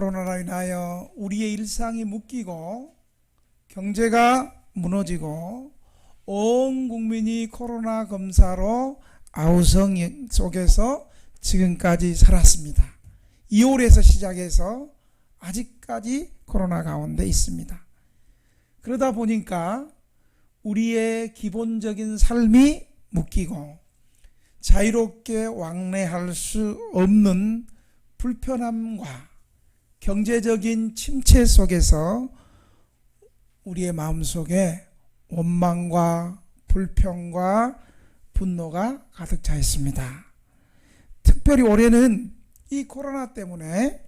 코로나로 인하여 우리의 일상이 묶이고 경제가 무너지고 온 국민이 코로나 검사로 아우성 속에서 지금까지 살았습니다. 2월에서 시작해서 아직까지 코로나 가운데 있습니다. 그러다 보니까 우리의 기본적인 삶이 묶이고 자유롭게 왕래할 수 없는 불편함과 경제적인 침체 속에서 우리의 마음속에 원망과 불평과 분노가 가득 차 있습니다. 특별히 올해는 이 코로나 때문에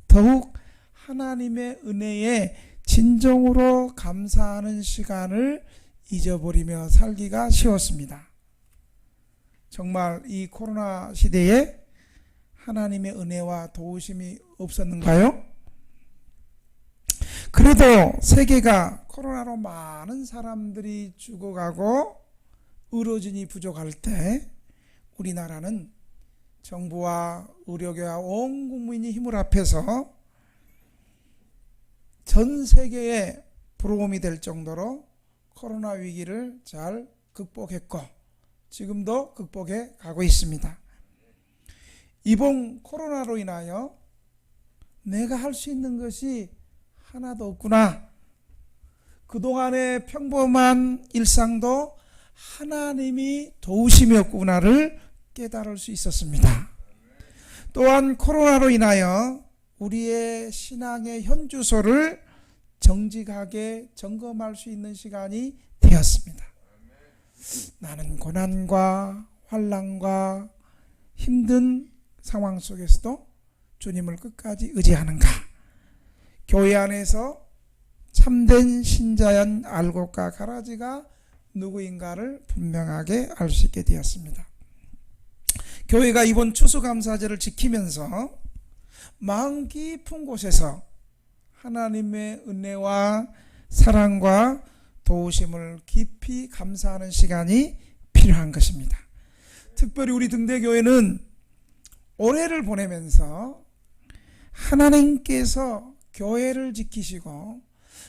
더욱 하나님의 은혜에 진정으로 감사하는 시간을 잊어버리며 살기가 쉬웠습니다. 정말 이 코로나 시대에 하나님의 은혜와 도우심이 없었는가요? 그래도 세계가 코로나로 많은 사람들이 죽어가고 의료진이 부족할 때 우리나라는 정부와 의료계와 온 국민이 힘을 합해서 전 세계에 부러움이 될 정도로 코로나 위기를 잘 극복했고 지금도 극복해 가고 있습니다. 이번 코로나로 인하여 내가 할 수 있는 것이 하나도 없구나. 그동안의 평범한 일상도 하나님이 도우심이었구나를 깨달을 수 있었습니다. 또한 코로나로 인하여 우리의 신앙의 현주소를 정직하게 점검할 수 있는 시간이 되었습니다. 나는 고난과 환난과 힘든 상황 속에서도 주님을 끝까지 의지하는가? 교회 안에서 참된 신자연 알곡과 가라지가 누구인가를 분명하게 알 수 있게 되었습니다. 교회가 이번 추수감사절을 지키면서 마음 깊은 곳에서 하나님의 은혜와 사랑과 도우심을 깊이 감사하는 시간이 필요한 것입니다. 특별히 우리 등대교회는 올해를 보내면서 하나님께서 교회를 지키시고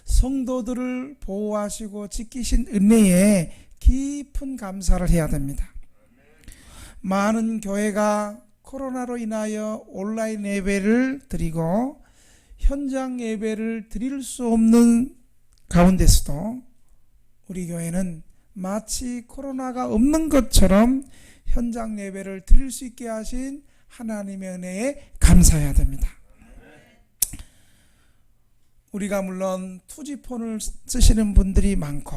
성도들을 보호하시고 지키신 은혜에 깊은 감사를 해야 됩니다. 많은 교회가 코로나로 인하여 온라인 예배를 드리고 현장 예배를 드릴 수 없는 가운데서도 우리 교회는 마치 코로나가 없는 것처럼 현장 예배를 드릴 수 있게 하신 하나님의 은혜에 감사해야 됩니다. 우리가 물론 투지폰을 쓰시는 분들이 많고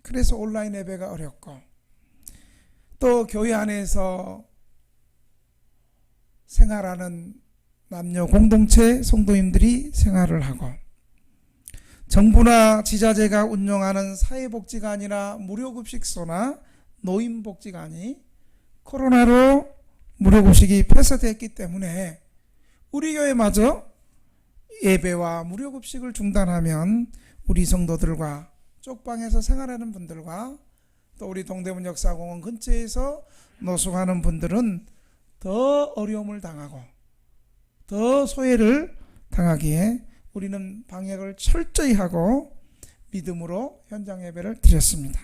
그래서 온라인 예배가 어렵고 또 교회 안에서 생활하는 남녀 공동체 성도님들이 생활을 하고 정부나 지자체가 운영하는 사회복지관이나 무료급식소나 노인복지관이 코로나로 무료급식이 폐쇄됐기 때문에 우리 교회마저 예배와 무료급식을 중단하면 우리 성도들과 쪽방에서 생활하는 분들과 또 우리 동대문 역사공원 근처에서 노숙하는 분들은 더 어려움을 당하고 더 소외를 당하기에 우리는 방역을 철저히 하고 믿음으로 현장 예배를 드렸습니다.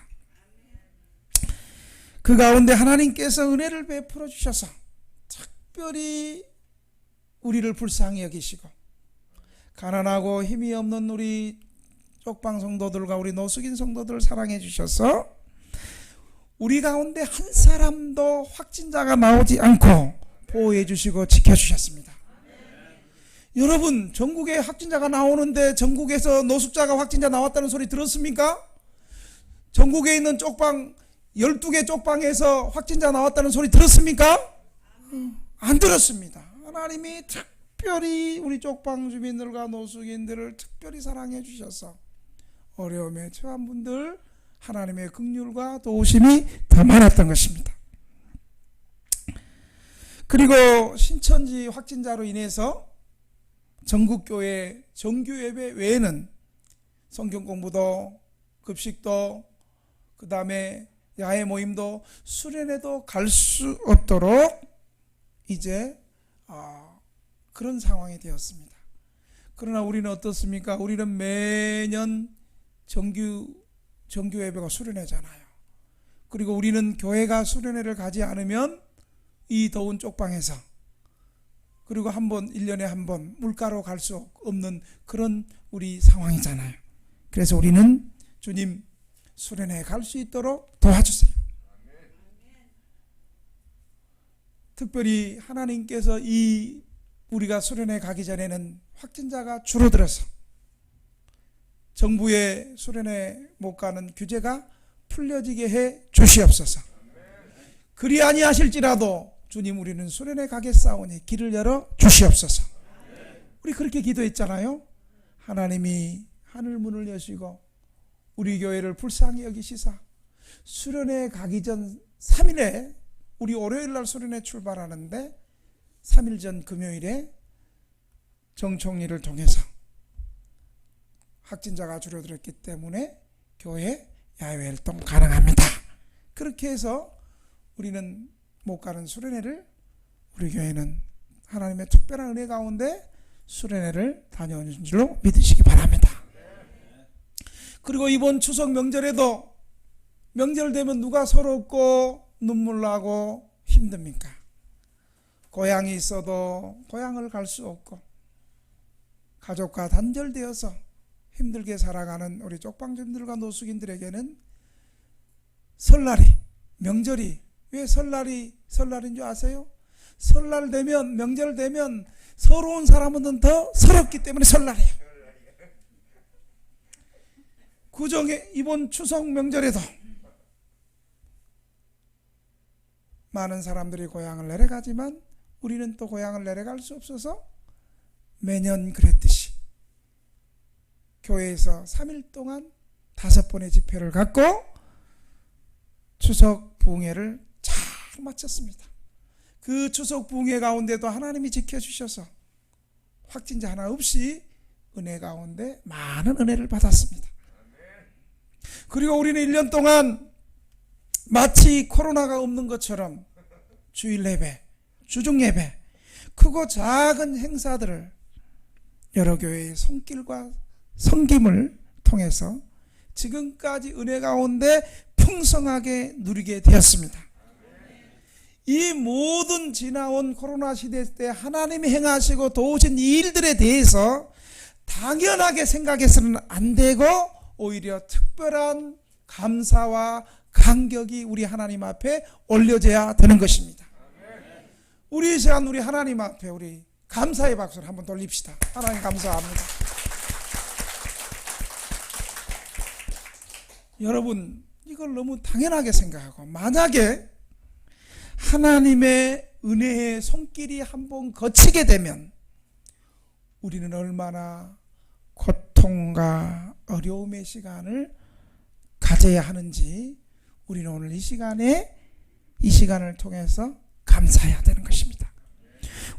그 가운데 하나님께서 은혜를 베풀어 주셔서 특별히 우리를 불쌍히 여기시고 가난하고 힘이 없는 우리 쪽방 성도들과 우리 노숙인 성도들을 사랑해 주셔서 우리 가운데 한 사람도 확진자가 나오지 않고 보호해 주시고 지켜주셨습니다. 여러분, 전국에 확진자가 나오는데 전국에서 노숙자가 확진자 나왔다는 소리 들었습니까? 전국에 있는 쪽방 12개 쪽방에서 확진자 나왔다는 소리 들었습니까? 안 들었습니다. 하나님이 특별히 우리 쪽방 주민들과 노숙인들을 특별히 사랑해 주셔서 어려움에 처한 분들 하나님의 긍휼과 도우심이 더 많았던 것입니다. 그리고 신천지 확진자로 인해서 전국교회 정규예배 외에는 성경 공부도 급식도 그 다음에 야외 모임도 수련회도 갈 수 없도록 이제 그런 상황이 되었습니다. 그러나 우리는 어떻습니까? 우리는 매년 정규 예배가 수련회잖아요. 그리고 우리는 교회가 수련회를 가지 않으면 이 더운 쪽방에서, 그리고 1년에 한 번 물가로 갈 수 없는 그런 우리 상황이잖아요. 그래서 우리는 주님 수련회에 갈 수 있도록 도와주세요. 특별히 하나님께서 우리가 수련회 가기 전에는 확진자가 줄어들어서 정부의 수련회 못 가는 규제가 풀려지게 해 주시옵소서. 그리 아니하실지라도 주님 우리는 수련회 가겠사오니 길을 열어 주시옵소서. 우리 그렇게 기도했잖아요. 하나님이 하늘 문을 여시고 우리 교회를 불쌍히 여기시사 수련회 가기 전 3일에, 우리 월요일날 수련회 출발하는데 3일 전 금요일에 정총리를 통해서 확진자가 줄어들었기 때문에 교회 야외 활동 가능합니다. 그렇게 해서 우리는 못 가는 수련회를, 우리 교회는 하나님의 특별한 은혜 가운데 수련회를 다녀오는 줄로 믿으시기 바랍니다. 그리고 이번 추석 명절에도, 명절 되면 누가 서럽고 눈물 나고 힘듭니까? 고향이 있어도 고향을 갈 수 없고 가족과 단절되어서 힘들게 살아가는 우리 쪽방촌들과 노숙인들에게는 설날이, 명절이, 왜 설날인 줄 아세요? 설날 되면, 명절 되면 서러운 사람은 더 서럽기 때문에 설날이에요. 그중에 이번 추석 명절에도 많은 사람들이 고향을 내려가지만 우리는 또 고향을 내려갈 수 없어서 매년 그랬듯이 교회에서 3일 동안 5번의 집회를 갖고 추석 부흥회를 잘 마쳤습니다. 그 추석 부흥회 가운데도 하나님이 지켜주셔서 확진자 하나 없이 은혜 가운데 많은 은혜를 받았습니다. 그리고 우리는 1년 동안 마치 코로나가 없는 것처럼 주일 예배, 주중 예배, 크고 작은 행사들을 여러 교회의 손길과 섬김을 통해서 지금까지 은혜 가운데 풍성하게 누리게 되었습니다. 이 모든 지나온 코로나 시대 때 하나님이 행하시고 도우신 이 일들에 대해서 당연하게 생각해서는 안 되고 오히려 특별한 감사와 감격이 우리 하나님 앞에 올려져야 되는 것입니다. 우리 시간 우리 하나님 앞에 우리 감사의 박수를 한번 돌립시다. 하나님 감사합니다. 여러분, 이걸 너무 당연하게 생각하고, 만약에 하나님의 은혜의 손길이 한번 거치게 되면 우리는 얼마나 고통과 어려움의 시간을 가져야 하는지 우리는 오늘 이 시간을 통해서 감사해야 되는 것입니다.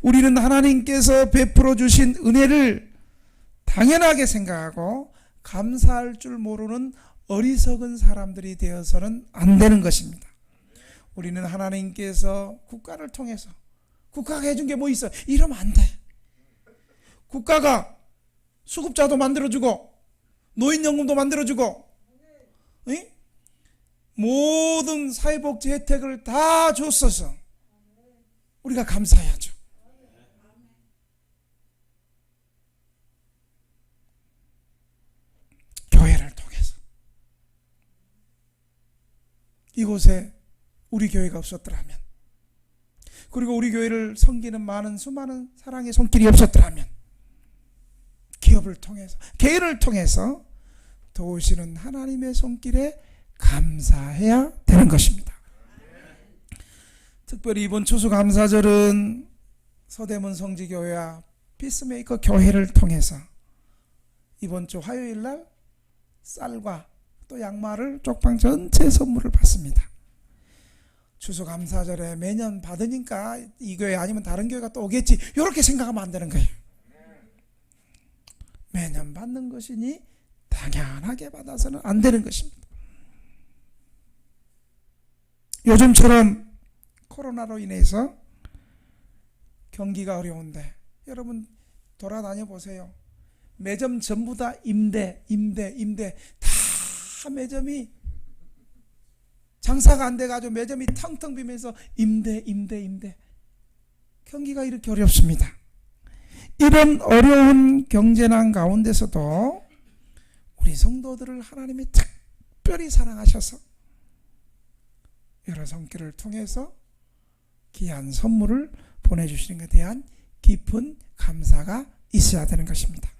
우리는 하나님께서 베풀어 주신 은혜를 당연하게 생각하고 감사할 줄 모르는 어리석은 사람들이 되어서는 안 되는 것입니다. 우리는 하나님께서 국가를 통해서, 국가가 해준 게 뭐 있어? 이러면 안 돼. 국가가 수급자도 만들어주고 노인연금도 만들어주고 모든 사회복지 혜택을 다 줬어서 우리가 감사해야죠. 교회를 통해서 이곳에 우리 교회가 없었더라면, 그리고 우리 교회를 섬기는 수많은 사랑의 손길이 없었더라면, 기업을 통해서, 교회를 통해서 도우시는 하나님의 손길에 감사해야 되는 것입니다. 특별히 이번 추수감사절은 서대문 성지교회와 피스메이커 교회를 통해서 이번 주 화요일날 쌀과 또 양말을 쪽방 전체 선물을 받습니다. 추수감사절에 매년 받으니까 이 교회 아니면 다른 교회가 또 오겠지, 이렇게 생각하면 안 되는 거예요. 매년 받는 것이니 당연하게 받아서는 안 되는 것입니다. 요즘처럼 코로나로 인해서 경기가 어려운데 여러분 돌아다녀 보세요. 매점 전부 다 임대 다 매점이 장사가 안 돼가지고 매점이 텅텅 비면서 임대 경기가 이렇게 어렵습니다. 이런 어려운 경제난 가운데서도 우리 성도들을 하나님이 특별히 사랑하셔서 여러 손길을 통해서 귀한 선물을 보내주시는 것에 대한 깊은 감사가 있어야 되는 것입니다.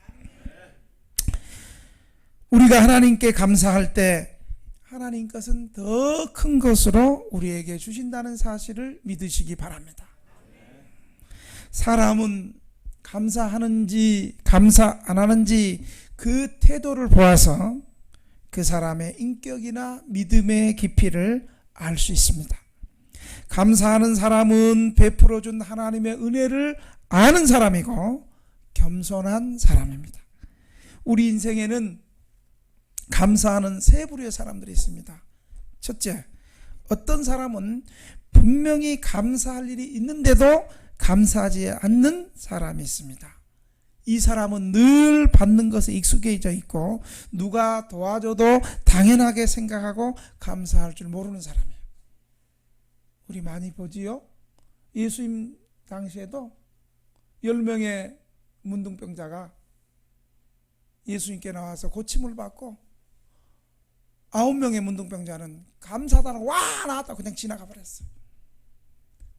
우리가 하나님께 감사할 때 하나님 것은 더 큰 것으로 우리에게 주신다는 사실을 믿으시기 바랍니다. 사람은 감사하는지 감사 안 하는지 그 태도를 보아서 그 사람의 인격이나 믿음의 깊이를 알 수 있습니다. 감사하는 사람은 베풀어준 하나님의 은혜를 아는 사람이고 겸손한 사람입니다. 우리 인생에는 감사하는 세 부류의 사람들이 있습니다. 첫째, 어떤 사람은 분명히 감사할 일이 있는데도 감사하지 않는 사람이 있습니다. 이 사람은 늘 받는 것에 익숙해져 있고 누가 도와줘도 당연하게 생각하고 감사할 줄 모르는 사람이에요. 우리 많이 보지요? 예수님 당시에도 10명의 문둥병자가 예수님께 나와서 고침을 받고 9명의 문둥병자는 감사하다고 와 나왔다 그냥 지나가 버렸어.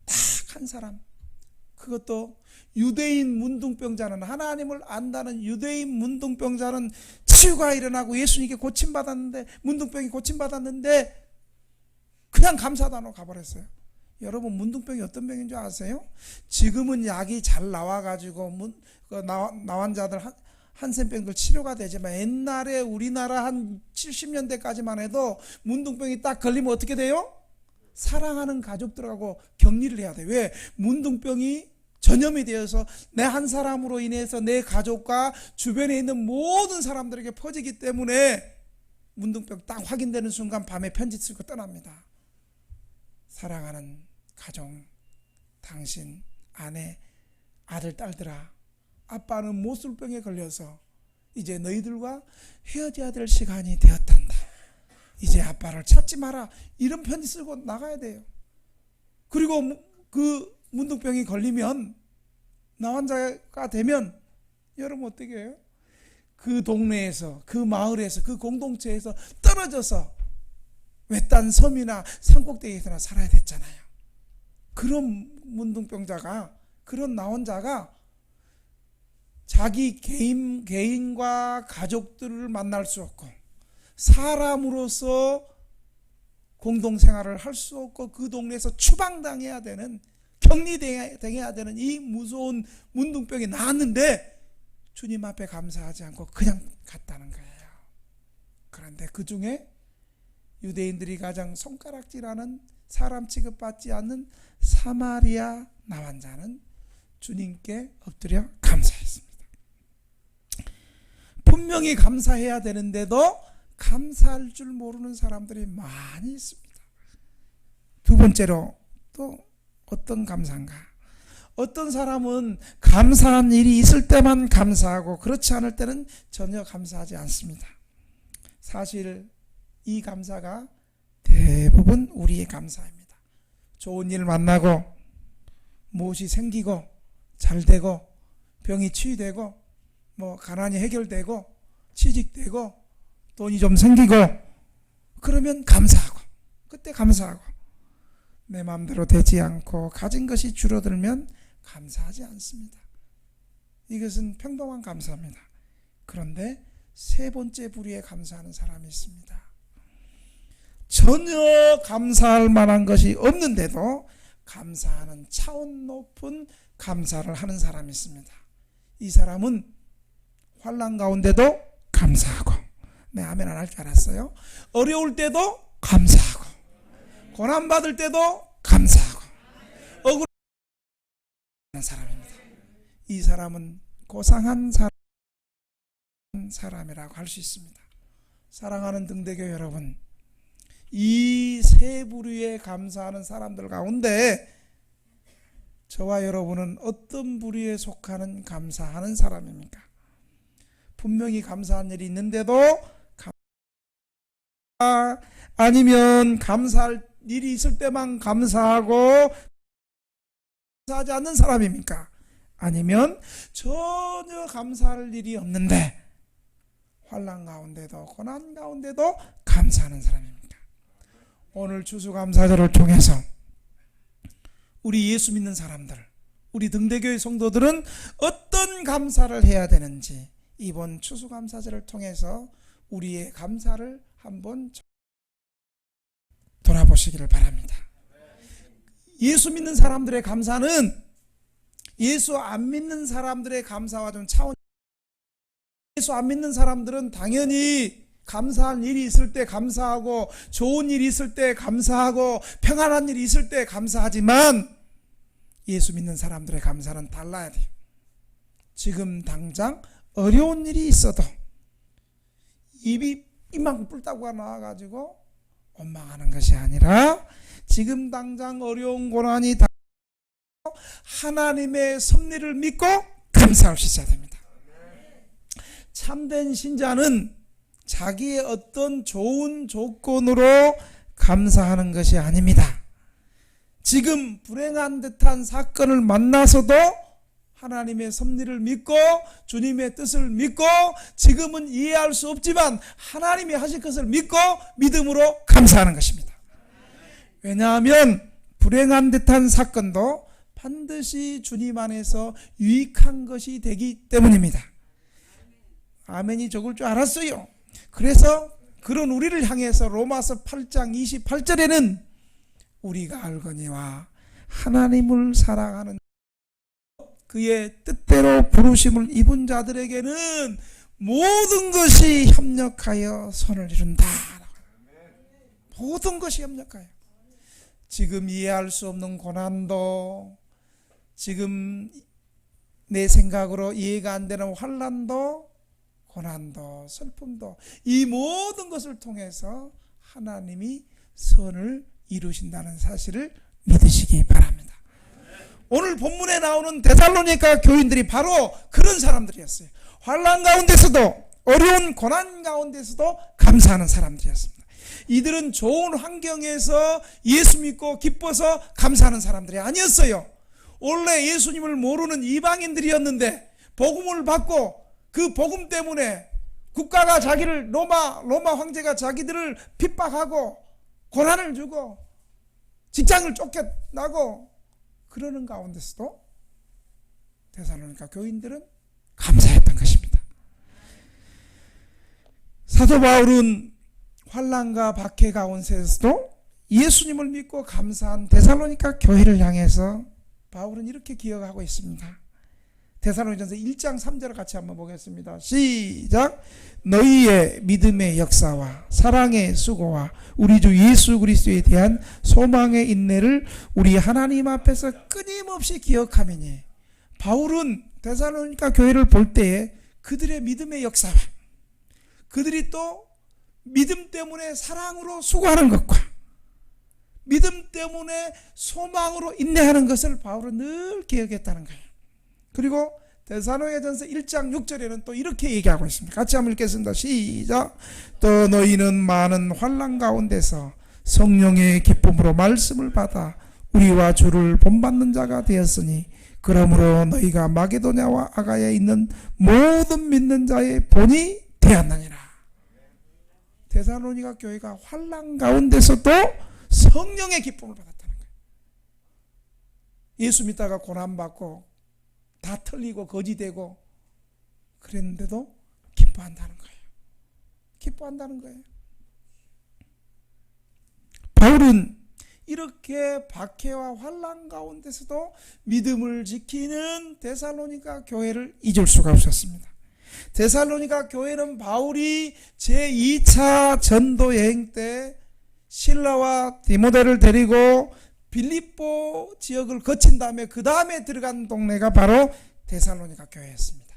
딱 한 사람, 그것도 유대인 문둥병자는, 하나님을 안다는 유대인 문둥병자는 치유가 일어나고 예수님께 고침받았는데, 문둥병이 고침받았는데 그냥 감사하다고 가버렸어요. 여러분, 문둥병이 어떤 병인 줄 아세요? 지금은 약이 잘 나와가지고 나환자들 한센병들 치료가 되지만 옛날에 우리나라 한 70년대까지만 해도 문둥병이 딱 걸리면 어떻게 돼요? 사랑하는 가족들하고 격리를 해야 돼. 왜? 문둥병이 전염이 되어서 내 한 사람으로 인해서 내 가족과 주변에 있는 모든 사람들에게 퍼지기 때문에 문둥병 딱 확인되는 순간 밤에 편지 쓰고 떠납니다. 사랑하는 가족, 당신, 아내, 아들, 딸들아, 아빠는 모술병에 걸려서 이제 너희들과 헤어져야 될 시간이 되었단다. 이제 아빠를 찾지 마라. 이런 편지 쓰고 나가야 돼요. 그리고 그 문둥병이 걸리면, 나환자가 되면 여러분 어떻게 해요? 그 동네에서, 그 마을에서, 그 공동체에서 떨어져서 외딴 섬이나 산꼭대기에서나 살아야 됐잖아요. 그런 문둥병자가, 그런 나환자가 자기 개인과 가족들을 만날 수 없고 사람으로서 공동생활을 할 수 없고 그 동네에서 추방당해야 되는, 격리당해야 되는 이 무서운 문둥병이 나았는데 주님 앞에 감사하지 않고 그냥 갔다는 거예요. 그런데 그 중에 유대인들이 가장 손가락질하는, 사람 취급받지 않는 사마리아 나환자는 주님께 엎드려 감사했습니다. 분명히 감사해야 되는데도 감사할 줄 모르는 사람들이 많이 있습니다. 두 번째로 또 어떤 감사인가? 어떤 사람은 감사한 일이 있을 때만 감사하고 그렇지 않을 때는 전혀 감사하지 않습니다. 사실 이 감사가 대부분 우리의 감사입니다. 좋은 일 만나고 무엇이 생기고 잘되고 병이 치유되고 가난이 해결되고 취직되고 돈이 좀 생기고 그러면 감사하고, 그때 감사하고, 내 마음대로 되지 않고 가진 것이 줄어들면 감사하지 않습니다. 이것은 평범한 감사입니다. 그런데 세 번째 부류에 감사하는 사람이 있습니다. 전혀 감사할 만한 것이 없는데도 감사하는 차원 높은 감사를 하는 사람이 있습니다. 이 사람은 환난 가운데도 감사하고, 네, 아멘 안 할 줄 알았어요. 어려울 때도 감사하고, 고난받을 때도 감사하고, 억울한 사람입니다. 이 사람은 고상한 사람이라고 할 수 있습니다. 사랑하는 등대교 여러분, 이 세 부류에 감사하는 사람들 가운데 저와 여러분은 어떤 부류에 속하는 감사하는 사람입니까? 분명히 감사한 일이 있는데도 아니면 감사할 일이 있을 때만 감사하고 감사하지 않는 사람입니까? 아니면 전혀 감사할 일이 없는데 환난 가운데도 고난 가운데도 감사하는 사람입니까? 오늘 추수감사절을 통해서 우리 예수 믿는 사람들, 우리 등대교회 성도들은 어떤 감사를 해야 되는지 이번 추수감사절을 통해서 우리의 감사를 한번 돌아보시기를 바랍니다. 예수 믿는 사람들의 감사는 예수 안 믿는 사람들의 감사와 좀 차원이, 예수 안 믿는 사람들은 당연히 감사한 일이 있을 때 감사하고 좋은 일이 있을 때 감사하고 평안한 일이 있을 때 감사하지만 예수 믿는 사람들의 감사는 달라야 돼요. 지금 당장 어려운 일이 있어도 입이 이만큼 뿔따구가 나와가지고 원망하는 것이 아니라 지금 당장 어려운 고난이 하나님의 섭리를 믿고 감사할 수 있어야 됩니다. 참된 신자는 자기의 어떤 좋은 조건으로 감사하는 것이 아닙니다. 지금 불행한 듯한 사건을 만나서도 하나님의 섭리를 믿고 주님의 뜻을 믿고 지금은 이해할 수 없지만 하나님이 하실 것을 믿고 믿음으로 감사하는 것입니다. 왜냐하면 불행한 듯한 사건도 반드시 주님 안에서 유익한 것이 되기 때문입니다. 아멘이 적을 줄 알았어요. 그래서 그런 우리를 향해서 로마서 8장 28절에는 우리가 알거니와 하나님을 사랑하는 그의 뜻대로 부르심을 입은 자들에게는 모든 것이 협력하여 선을 이룬다. 모든 것이 협력하여. 지금 이해할 수 없는 고난도, 지금 내 생각으로 이해가 안 되는 환난도, 고난도, 슬픔도, 이 모든 것을 통해서 하나님이 선을 이루신다는 사실을 믿으시기 바랍니다. 오늘 본문에 나오는 데살로니가 교인들이 바로 그런 사람들이었어요. 환난 가운데서도 어려운 고난 가운데서도 감사하는 사람들이었습니다. 이들은 좋은 환경에서 예수 믿고 기뻐서 감사하는 사람들이 아니었어요. 원래 예수님을 모르는 이방인들이었는데 복음을 받고 그 복음 때문에 국가가 자기를 로마 황제가 자기들을 핍박하고 고난을 주고 직장을 쫓겨나고 그러는 가운데서도 데살로니가 교인들은 감사했던 것입니다. 사도 바울은 환난과 박해 가운데서도 예수님을 믿고 감사한 데살로니가 교회를 향해서 바울은 이렇게 기억하고 있습니다. 데살로니전서 1장 3절을 같이 한번 보겠습니다. 시작. 너희의 믿음의 역사와 사랑의 수고와 우리 주 예수 그리스도에 대한 소망의 인내를 우리 하나님 앞에서 끊임없이 기억하매니. 바울은 데살로니가 교회를 볼 때에 그들의 믿음의 역사와 그들이 또 믿음 때문에 사랑으로 수고하는 것과 믿음 때문에 소망으로 인내하는 것을 바울은 늘 기억했다는 거예요. 그리고 데살로니가전서 1장 6절에는 또 이렇게 얘기하고 있습니다. 같이 한번 읽겠습니다. 시작. 또 너희는 많은 환난 가운데서 성령의 기쁨으로 말씀을 받아 우리와 주를 본받는 자가 되었으니 그러므로 너희가 마게도냐와 아가야에 있는 모든 믿는 자의 본이 되었느니라. 데살로니가 교회가 환난 가운데서도 성령의 기쁨을 받았다는 거예요. 예수 믿다가 고난받고 다 틀리고 거지되고 그랬는데도 기뻐한다는 거예요. 기뻐한다는 거예요. 바울은 이렇게 박해와 환난 가운데서도 믿음을 지키는 데살로니가 교회를 잊을 수가 없었습니다. 데살로니가 교회는 바울이 제2차 전도 여행 때 실라와 디모데를 데리고 빌립보 지역을 거친 다음에 그 다음에 들어간 동네가 바로 데살로니가 교회였습니다.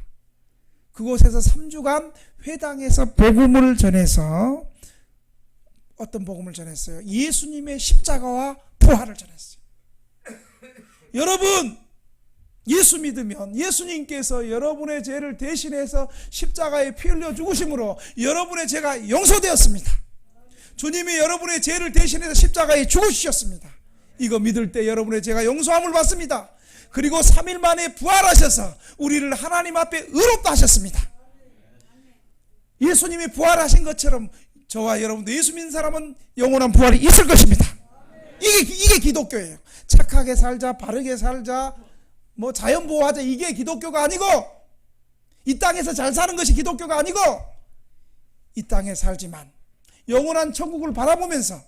그곳에서 3주간 회당에서 복음을 전해서 어떤 복음을 전했어요? 예수님의 십자가와 부활을 전했어요. 여러분, 예수 믿으면 예수님께서 여러분의 죄를 대신해서 십자가에 피 흘려 죽으심으로 여러분의 죄가 용서되었습니다. 주님이 여러분의 죄를 대신해서 십자가에 죽으셨습니다. 이거 믿을 때 여러분의 죄가 용서함을 받습니다. 그리고 3일 만에 부활하셔서 우리를 하나님 앞에 의롭다 하셨습니다. 예수님이 부활하신 것처럼 저와 여러분도 예수 믿는 사람은 영원한 부활이 있을 것입니다. 이게 기독교예요. 착하게 살자, 바르게 살자, 뭐 자연보호하자, 이게 기독교가 아니고, 이 땅에서 잘 사는 것이 기독교가 아니고, 이 땅에 살지만 영원한 천국을 바라보면서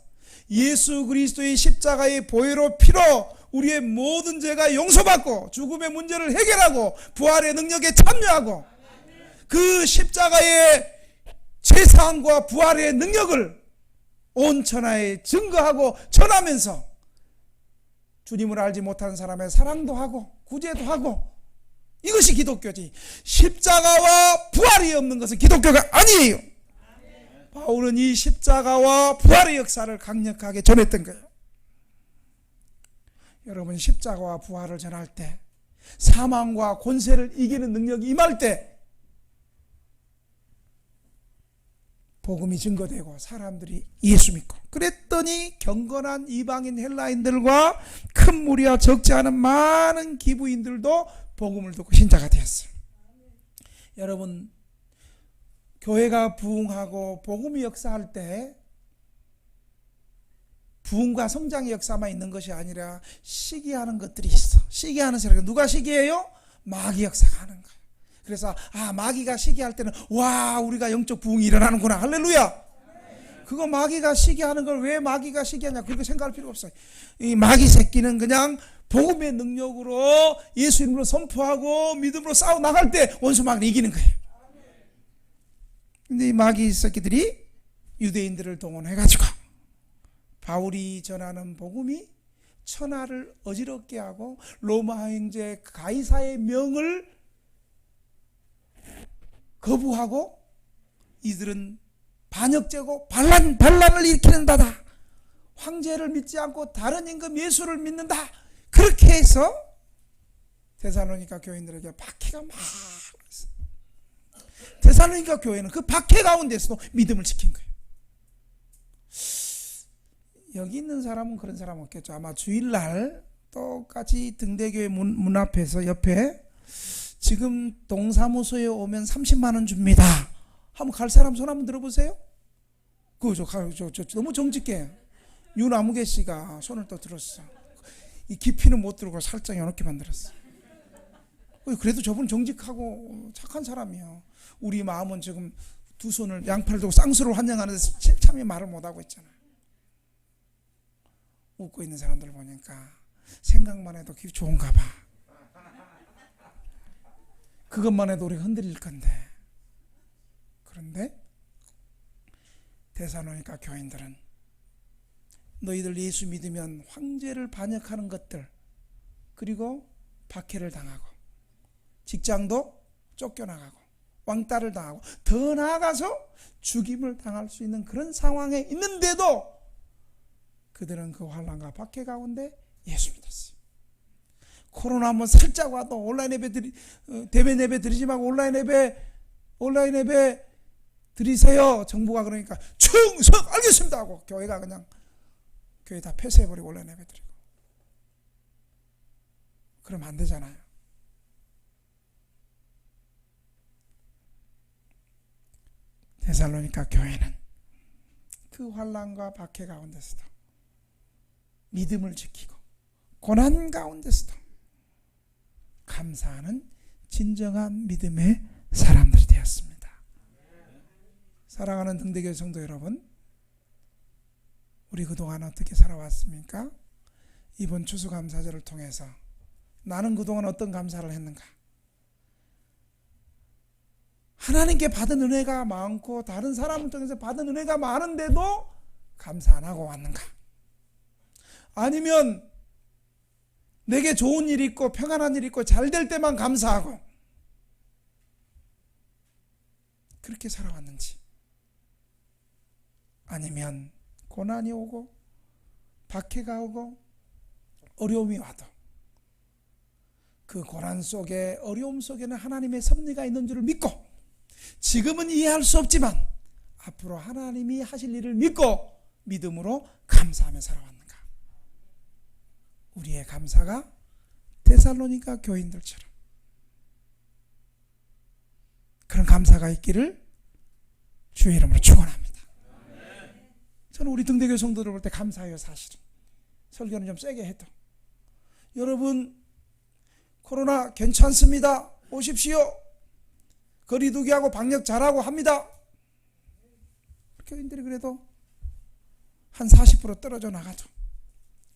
예수 그리스도의 십자가의 보혈로 피로 우리의 모든 죄가 용서받고 죽음의 문제를 해결하고 부활의 능력에 참여하고 그 십자가의 제사함과 부활의 능력을 온 천하에 증거하고 전하면서 주님을 알지 못하는 사람의 사랑도 하고 구제도 하고, 이것이 기독교지. 십자가와 부활이 없는 것은 기독교가 아니에요. 바울은 이 십자가와 부활의 역사를 강력하게 전했던 거예요. 여러분, 십자가와 부활을 전할 때, 사망과 권세를 이기는 능력이 임할 때 복음이 증거되고 사람들이 예수 믿고, 그랬더니 경건한 이방인 헬라인들과 큰 무리와 적지 않은 많은 기부인들도 복음을 듣고 신자가 되었어요. 여러분, 교회가 부흥하고 복음이 역사할 때 부흥과 성장의 역사만 있는 것이 아니라 시기하는 것들이 있어. 시기하는 세력. 누가 시기해요? 마귀 역사가 하는 거예요. 그래서 마귀가 시기할 때는 와, 우리가 영적 부흥이 일어나는구나. 할렐루야. 그거 마귀가 시기하는 걸 왜 마귀가 시기하냐, 그렇게 생각할 필요 없어요. 이 마귀 새끼는 그냥 복음의 능력으로 예수 이름으로 선포하고 믿음으로 싸워 나갈 때 원수 마귀는 이기는 거예요. 근데 이 마귀 새끼들이 유대인들을 동원해가지고 바울이 전하는 복음이 천하를 어지럽게 하고 로마 황제 가이사의 명을 거부하고 이들은 반역죄고 반란을 일으키는 바다, 황제를 믿지 않고 다른 임금 예수를 믿는다, 그렇게 해서 데살로니가 교인들에게 박해가 막 왔어요. 데살로니가 교회는 그 박해 가운데서도 믿음을 지킨 거예요. 여기 있는 사람은 그런 사람 없겠죠. 아마 주일날 똑같이 등대교회 문 앞에서 옆에 지금 동사무소에 오면 30만 원 줍니다. 한번 갈 사람 손 한번 들어보세요. 저 너무 정직해. 윤아무개 씨가 손을 또 들었어. 이 깊이는 못 들고 살짝 여놓게 만들었어. 그래도 저분 정직하고 착한 사람이에요. 우리 마음은 지금 두 손을 양팔을 들고 쌍수를 환영하는데 참이 말을 못하고 있잖아요. 웃고 있는 사람들 보니까 생각만 해도 기분 좋은가 봐. 그것만 해도 우리가 흔들릴 건데. 그런데 데살로니가 교인들은 너희들 예수 믿으면 황제를 반역하는 것들, 그리고 박해를 당하고 직장도 쫓겨나가고 왕따를 당하고 더 나아가서 죽임을 당할 수 있는 그런 상황에 있는데도 그들은 그 환난과 박해 가운데 예수 믿었어요. 코로나 한번 살짝 와도 온라인 예배 대면 예배 드리지 말고 온라인 예배 드리세요. 정부가 그러니까 충성 알겠습니다 하고 교회가 그냥 교회 다 폐쇄해버리고 온라인 예배 드리고, 그러면 안 되잖아요. 데살로니가 교회는 그 환난과 박해 가운데서도 믿음을 지키고 고난 가운데서도 감사하는 진정한 믿음의 사람들이 되었습니다. 사랑하는 등대교회 성도 여러분, 우리 그동안 어떻게 살아왔습니까? 이번 추수감사절을 통해서 나는 그동안 어떤 감사를 했는가? 하나님께 받은 은혜가 많고 다른 사람을 통해서 받은 은혜가 많은데도 감사 안 하고 왔는가? 아니면 내게 좋은 일이 있고 평안한 일이 있고 잘 될 때만 감사하고 그렇게 살아왔는지, 아니면 고난이 오고 박해가 오고 어려움이 와도 그 고난 속에 어려움 속에는 하나님의 섭리가 있는 줄을 믿고 지금은 이해할 수 없지만 앞으로 하나님이 하실 일을 믿고 믿음으로 감사하며 살아왔는가? 우리의 감사가 데살로니가 교인들처럼 그런 감사가 있기를 주의 이름으로 축원합니다. 저는 우리 등대교회 성도들 볼 때 감사해요. 사실은 설교는 좀 세게 해도 여러분 코로나 괜찮습니다. 오십시오. 거리두기하고 방역 잘하고 합니다. 교인들이 그래도 한 40% 떨어져 나가도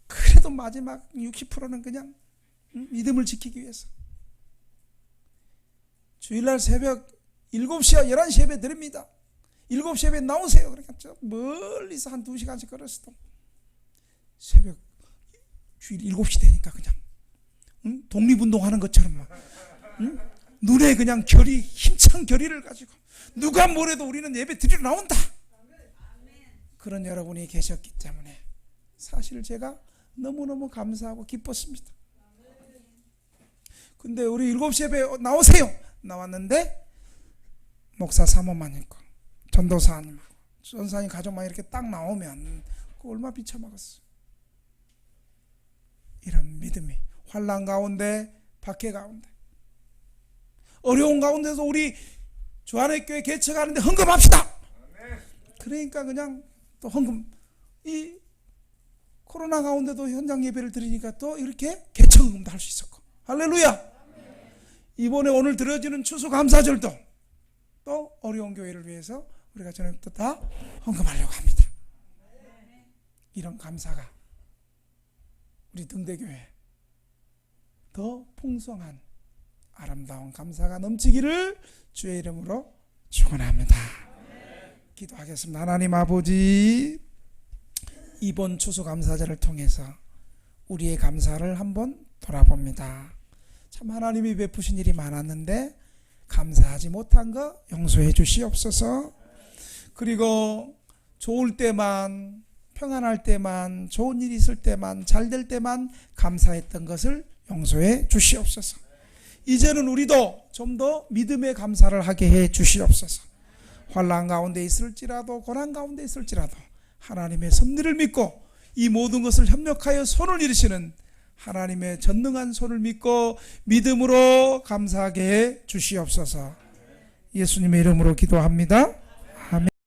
그래도 마지막 60%는 그냥 믿음을 지키기 위해서 주일날 새벽 7시와 11시 예배 드립니다. 7시 예배 나오세요. 그러니까 저 멀리서 한 2시간씩 걸었어도 새벽 주일 7시 되니까 그냥 독립운동하는 것처럼 막 눈에 그냥 힘찬 결의를 가지고 누가 뭐래도 우리는 예배 드리러 나온다. 그런 여러분이 계셨기 때문에 사실 제가 너무너무 감사하고 기뻤습니다. 근데 우리 7시 예배 나오세요. 나왔는데 목사 사모만 있고 전도사님하고 전사님 가족만 이렇게 딱 나오면 그거 얼마 비참하겠어. 이런 믿음이 환난 가운데 박해 가운데 어려운 가운데서 우리 주안의교회 개척하는데 헌금합시다. 그러니까 그냥 또 헌금 이 코로나 가운데도 현장 예배를 드리니까 또 이렇게 개척 헌금도 할 수 있었고 할렐루야. 이번에 오늘 드려지는 추수감사절도 또 어려운 교회를 위해서 우리가 저녁부터 다 헌금하려고 합니다. 이런 감사가 우리 등대교회 더 풍성한 아름다운 감사가 넘치기를 주의 이름으로 축원합니다. 기도하겠습니다. 하나님 아버지, 이번 추수감사절을 통해서 우리의 감사를 한번 돌아봅니다. 참 하나님이 베푸신 일이 많았는데 감사하지 못한 거 용서해 주시옵소서. 그리고 좋을 때만, 평안할 때만, 좋은 일이 있을 때만, 잘 될 때만 감사했던 것을 용서해 주시옵소서. 이제는 우리도 좀 더 믿음의 감사를 하게 해 주시옵소서. 환난 가운데 있을지라도 고난 가운데 있을지라도 하나님의 섭리를 믿고 이 모든 것을 협력하여 손을 이루시는 하나님의 전능한 손을 믿고 믿음으로 감사하게 해 주시옵소서. 예수님의 이름으로 기도합니다.